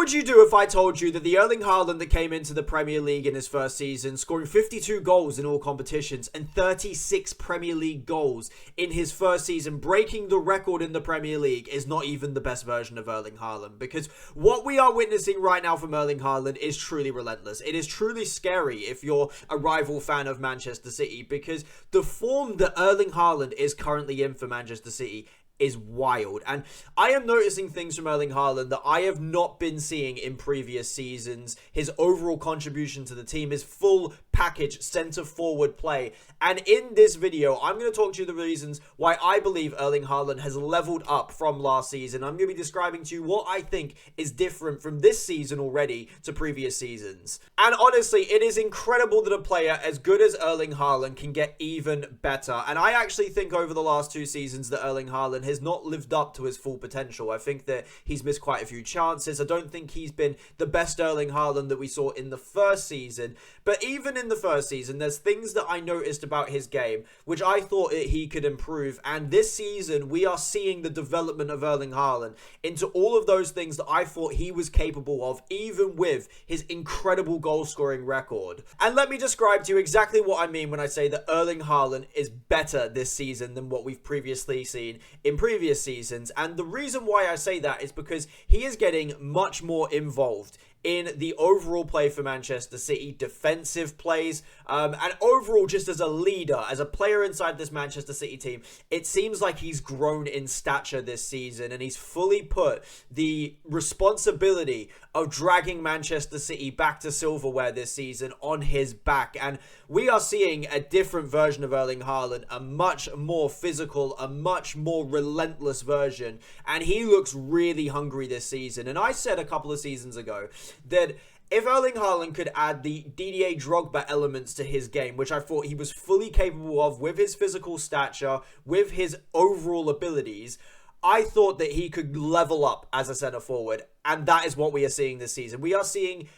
would you do if I told you that the Erling Haaland that came into the Premier League in his first season, scoring 52 goals in all competitions and 36 Premier League goals in his first season, breaking the record in the Premier League, is not even the best version of Erling Haaland? Because what we are witnessing right now from Erling Haaland is truly relentless. It is truly scary if you're a rival fan of Manchester City, because the form that Erling Haaland is currently in for Manchester City is wild. And I am noticing things from Erling Haaland that I have not been seeing in previous seasons. His overall contribution to the team, his full package centre forward play. And in this video, I'm going to talk to you the reasons why I believe Erling Haaland has leveled up from last season. I'm going to be describing to you what I think is different from this season already to previous seasons. And honestly, it is incredible that a player as good as Erling Haaland can get even better. And I actually think over the last 2 seasons that Erling Haaland has not lived up to his full potential. I think that he's missed quite a few chances. I don't think he's been the best Erling Haaland that we saw in the first season. But even in the first season, there's things that I noticed about his game which I thought he could improve. And this season, we are seeing the development of Erling Haaland into all of those things that I thought he was capable of, even with his incredible goal-scoring record. And let me describe to you exactly what I mean when I say that Erling Haaland is better this season than what we've previously seen in previous seasons. And the reason why I say that is because he is getting much more involved in the overall play for Manchester City, defensive plays, and overall just as a leader, as a player inside this Manchester City team. It seems like he's grown in stature this season, and he's fully put the responsibility of dragging Manchester City back to silverware this season on his back. And we are seeing a different version of Erling Haaland, a much more physical, a much more relentless version, and he looks really hungry this season. And I said a couple of seasons ago that if Erling Haaland could add the Didier Drogba elements to his game, which I thought he was fully capable of with his physical stature, with his overall abilities, I thought that he could level up as a centre forward. And that is what we are seeing this season. We are seeing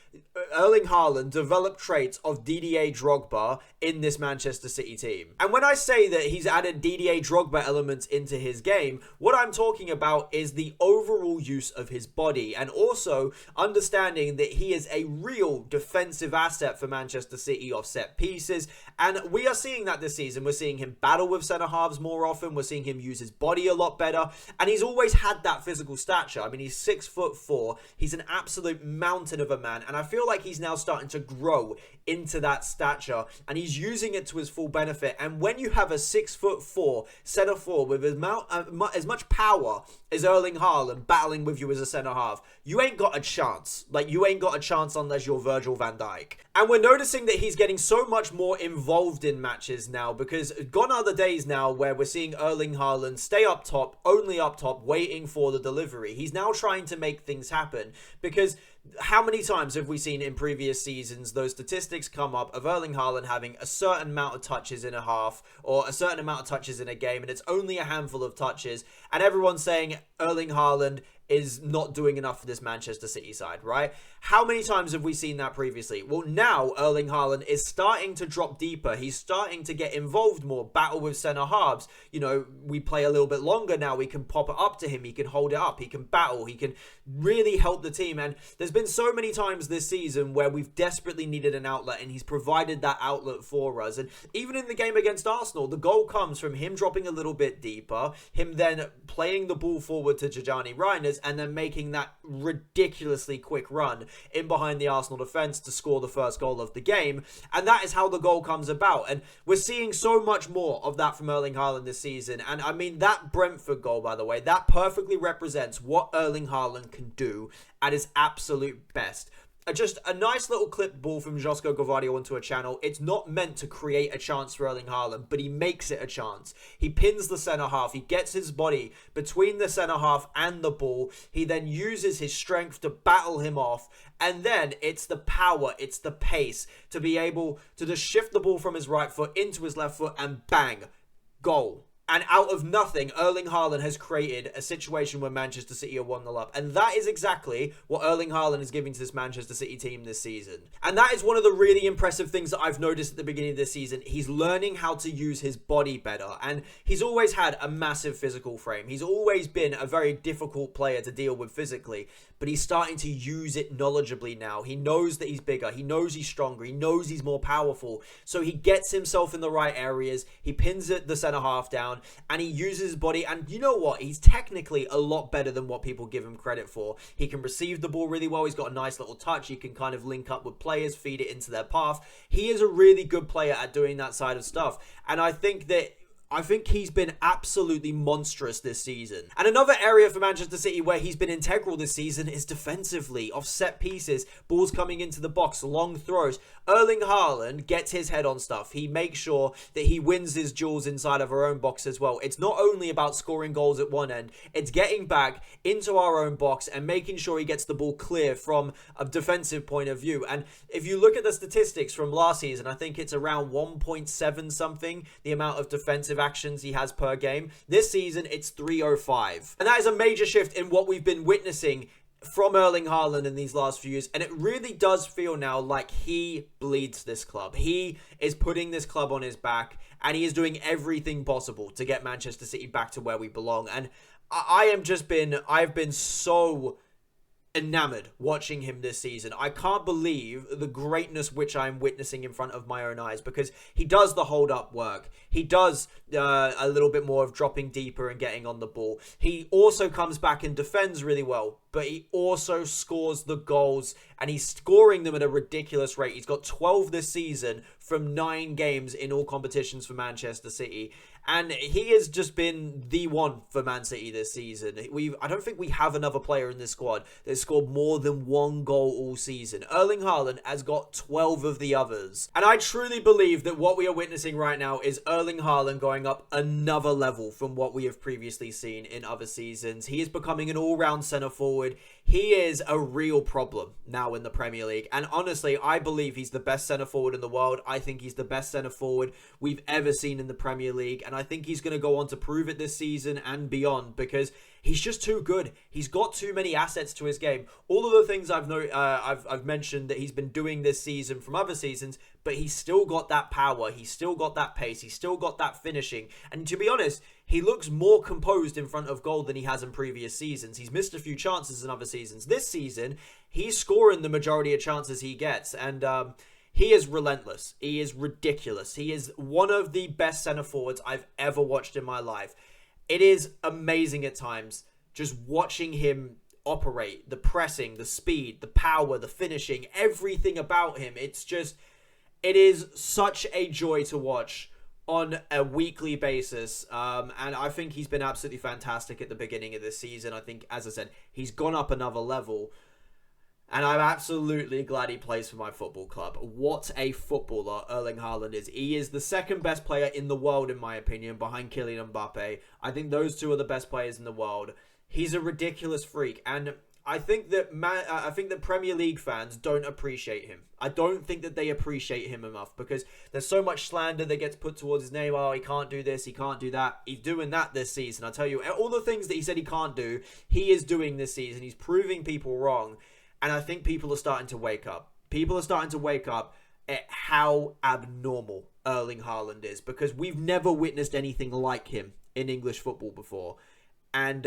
Erling Haaland develop traits of Didier Drogba in this Manchester City team. And when I say that he's added Didier Drogba elements into his game, what I'm talking about is the overall use of his body, and also understanding that he is a real defensive asset for Manchester City off set pieces. And we are seeing that this season. We're seeing him battle with centre-halves more often. We're seeing him use his body a lot better. And he's always had that physical stature. I mean, he's 6'4". He's an absolute mountain of a man, and I feel like he's now starting to grow into that stature, and he's using it to his full benefit. And when you have a 6'4" centre forward with as much power as Erling Haaland battling with you as a centre half, you ain't got a chance. Like, you ain't got a chance unless you're Virgil van Dijk. And we're noticing that he's getting so much more involved in matches now, because gone are the days now where we're seeing Erling Haaland stay up top, only up top, waiting for the delivery. He's now trying to make things happen, because how many times have we seen in previous seasons those statistics come up of Erling Haaland having a certain amount of touches in a half, or a certain amount of touches in a game, and it's only a handful of touches, and everyone's saying Erling Haaland is not doing enough for this Manchester City side, right? How many times have we seen that previously? Well, now Erling Haaland is starting to drop deeper. He's starting to get involved more, battle with centre-halves. You know, we play a little bit longer now. We can pop it up to him. He can hold it up. He can battle. He can really help the team. And there's been so many times this season where we've desperately needed an outlet, and he's provided that outlet for us. And even in the game against Arsenal, the goal comes from him dropping a little bit deeper, him then playing the ball forward to Tijjani Reijnders, and then making that ridiculously quick run in behind the Arsenal defence to score the first goal of the game. And that is how the goal comes about. And we're seeing so much more of that from Erling Haaland this season. And I mean, that Brentford goal, by the way, that perfectly represents what Erling Haaland can do at his absolute best. Just a nice little clip ball from Josko Gvardiol onto a channel. It's not meant to create a chance for Erling Haaland, but he makes it a chance. He pins the centre-half. He gets his body between the centre-half and the ball. He then uses his strength to battle him off. And then it's the power, it's the pace to be able to just shift the ball from his right foot into his left foot and bang, goal. And out of nothing, Erling Haaland has created a situation where Manchester City are 1-0 up. And that is exactly what Erling Haaland is giving to this Manchester City team this season. And that is one of the really impressive things that I've noticed at the beginning of this season. He's learning how to use his body better. And he's always had a massive physical frame. He's always been a very difficult player to deal with physically. But he's starting to use it knowledgeably now. He knows that he's bigger. He knows he's stronger. He knows he's more powerful. So he gets himself in the right areas. He pins the centre half down. And he uses his body, and you know what? He's technically a lot better than what people give him credit for. He can receive the ball really well. He's got a nice little touch. He can kind of link up with players, feed it into their path. He is a really good player at doing that side of stuff. And I think he's been absolutely monstrous this season. And another area for Manchester City where he's been integral this season is defensively. Off set pieces, balls coming into the box, long throws. Erling Haaland gets his head on stuff. He makes sure that he wins his duels inside of our own box as well. It's not only about scoring goals at one end, it's getting back into our own box and making sure he gets the ball clear from a defensive point of view. And if you look at the statistics from last season, I think it's around 1.7 something, the amount of defensive actions he has per game. This season, it's 305. And that is a major shift in what we've been witnessing from Erling Haaland in these last few years. And it really does feel now like he bleeds this club. He is putting this club on his back, and he is doing everything possible to get Manchester City back to where we belong. And I've been so enamored watching him this season. I can't believe the greatness which I'm witnessing in front of my own eyes, because he does the hold up work. He does a little bit more of dropping deeper and getting on the ball. He also comes back and defends really well, but he also scores the goals, and he's scoring them at a ridiculous rate. He's got 12 this season from 9 games in all competitions for Manchester City. And he has just been the one for Man City this season. I don't think we have another player in this squad that's scored more than 1 goal all season. Erling Haaland has got 12 of the others. And I truly believe that what we are witnessing right now is Erling Haaland going up another level from what we have previously seen in other seasons. He is becoming an all-round centre forward. He is a real problem now in the Premier League. And honestly, I believe he's the best centre forward in the world. I think he's the best centre forward we've ever seen in the Premier League. And I think he's going to go on to prove it this season and beyond, because he's just too good. He's got too many assets to his game. All of the things I've mentioned that he's been doing this season from other seasons, but he's still got that power. He's still got that pace. He's still got that finishing. And to be honest, he looks more composed in front of goal than he has in previous seasons. He's missed a few chances in other seasons. This season, he's scoring the majority of chances he gets. And he is relentless. He is ridiculous. He is one of the best centre forwards I've ever watched in my life. It is amazing at times just watching him operate. The pressing, the speed, the power, the finishing, everything about him. It is such a joy to watch on a weekly basis. And I think he's been absolutely fantastic at the beginning of this season. I think, as I said, he's gone up another level. And I'm absolutely glad he plays for my football club. What a footballer Erling Haaland is. He is the second best player in the world, in my opinion, behind Kylian Mbappe. I think those two are the best players in the world. He's a ridiculous freak. And I think that Premier League fans don't appreciate him. I don't think that they appreciate him enough, because there's so much slander that gets put towards his name. Oh, he can't do this, he can't do that. He's doing that this season. I tell you, all the things that he said he can't do, he is doing this season. He's proving people wrong. And I think people are starting to wake up. People are starting to wake up at how abnormal Erling Haaland is, because we've never witnessed anything like him in English football before. And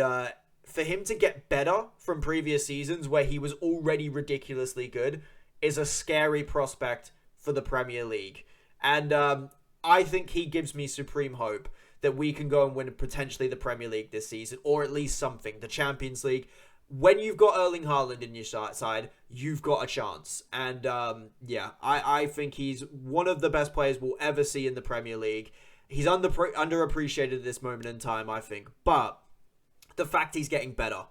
for him to get better from previous seasons where he was already ridiculously good is a scary prospect for the Premier League. And I think he gives me supreme hope that we can go and win potentially the Premier League this season, or at least something, the Champions League. When you've got Erling Haaland in your side, you've got a chance. And yeah, I think he's one of the best players we'll ever see in the Premier League. He's underappreciated at this moment in time, I think. But the fact he's getting better,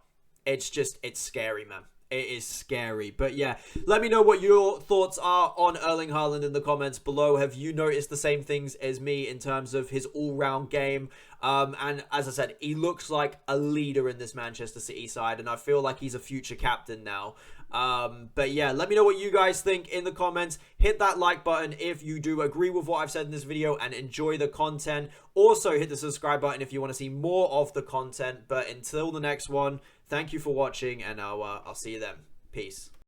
it's scary, man. It is scary. But yeah, let me know what your thoughts are on Erling Haaland in the comments below. Have you noticed the same things as me in terms of his all-round game? And as I said, he looks like a leader in this Manchester City side, and I feel like he's a future captain now. But yeah, let me know what you guys think in the comments. Hit that like button if you do agree with what I've said in this video and enjoy the content. Also hit the subscribe button if you want to see more of the content. But until the next one, thank you for watching, and I'll see you then. Peace.